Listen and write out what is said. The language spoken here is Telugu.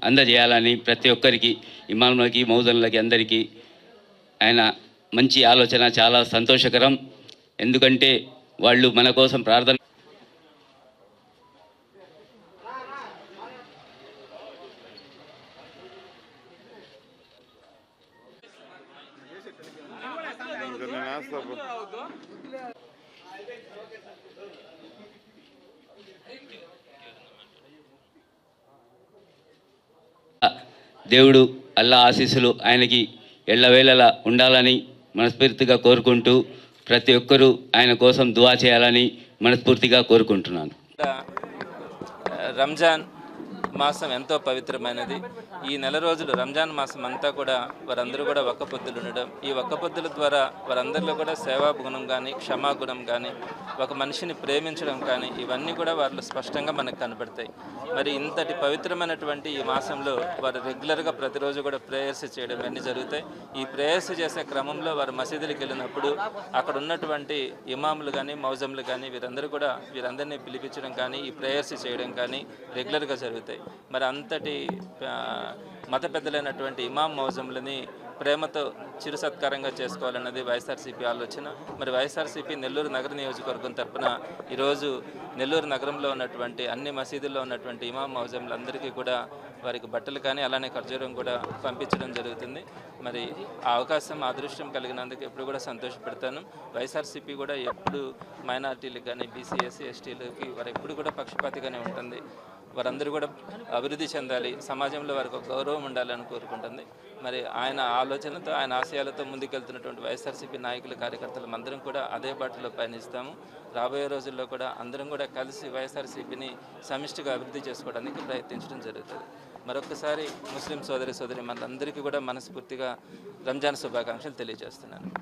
అందజేయాలని ప్రతి ఒక్కరికి, ఇమాంలకి, మౌజన్లకి అందరికీ ఆయన మంచి ఆలోచన చాలా సంతోషకరం. ఎందుకంటే వాళ్ళు మన కోసం ప్రార్థన దేవుడు అల్లా ఆశీస్సులు ఆయనకి ఎల్లవేళలా ఉండాలని మనస్ఫూర్తిగా కోరుకుంటూ ప్రతి ఒక్కరూ ఆయన కోసం దుఆ చేయాలని మనస్ఫూర్తిగా కోరుకుంటున్నాను. రంజాన్ మాసం ఎంతో పవిత్రమైనది. ఈ నెల రోజులు రంజాన్ మాసం అంతా కూడా వారందరూ కూడా ఒక్క పొద్దులు ఉండడం, ఈ ఒక్క పొద్దుల ద్వారా వారందరిలో కూడా సేవా గుణం కానీ, క్షమాగుణం కానీ, ఒక మనిషిని ప్రేమించడం కానీ, ఇవన్నీ కూడా వారిలో స్పష్టంగా మనకు కనపడతాయి. మరి ఇంతటి పవిత్రమైనటువంటి ఈ మాసంలో వారు రెగ్యులర్గా ప్రతిరోజు కూడా ప్రేయర్స్ చేయడం అన్నీ జరుగుతాయి. ఈ ప్రేయర్స్ చేసే క్రమంలో వారు మసీదులకు వెళ్ళినప్పుడు అక్కడ ఉన్నటువంటి ఇమాములు కానీ, మౌజంలు కానీ వీరందరినీ పిలిపించడం కానీ, ఈ ప్రేయర్స్ చేయడం కానీ రెగ్యులర్గా జరుగుతాయి. మరి అంతటి మత పెద్దలైనటువంటి ఇమాం మౌజంలని ప్రేమతో చిరు సత్కారంగా చేసుకోవాలన్నది వైఎస్ఆర్సీపీ ఆలోచన. మరి వైఎస్ఆర్సీపీ నెల్లూరు నగర నియోజకవర్గం తరఫున ఈరోజు నెల్లూరు నగరంలో ఉన్నటువంటి అన్ని మసీదుల్లో ఉన్నటువంటి ఇమాం మౌజంలందరికీ కూడా వారికి బట్టలు కానీ అలానే ఖర్జూరం కూడా పంపించడం జరుగుతుంది. మరి ఆ అవకాశం అదృష్టం కలిగినందుకు ఎప్పుడు కూడా సంతోషపెడతాను. వైఎస్ఆర్సీపీ కూడా ఎప్పుడు మైనార్టీలకు కానీ, బీసీ, ఎస్సీ, ఎస్టీలకి వారు ఎప్పుడు కూడా పక్షపాతిగానే ఉంటుంది. వారందరూ కూడా అభివృద్ధి చెందాలి, సమాజంలో వారికి ఒక గౌరవం ఉండాలని కోరుకుంటుంది. మరి ఆయన ఆలోచనతో, ఆయన ఆశయాలతో ముందుకెళ్తున్నటువంటి వైఎస్ఆర్సీపీ నాయకులు, కార్యకర్తలు అందరం కూడా అదే బాటలో పయనిస్తాము. రాబోయే రోజుల్లో కూడా అందరం కూడా కలిసి వైఎస్ఆర్సీపీని సమిష్టిగా అభివృద్ధి చేసుకోవడానికి ప్రయత్నించడం జరుగుతుంది. మరొకసారి ముస్లిం సోదరి మనందరికీ కూడా మనస్ఫూర్తిగా రంజాన్ శుభాకాంక్షలు తెలియజేస్తున్నాను.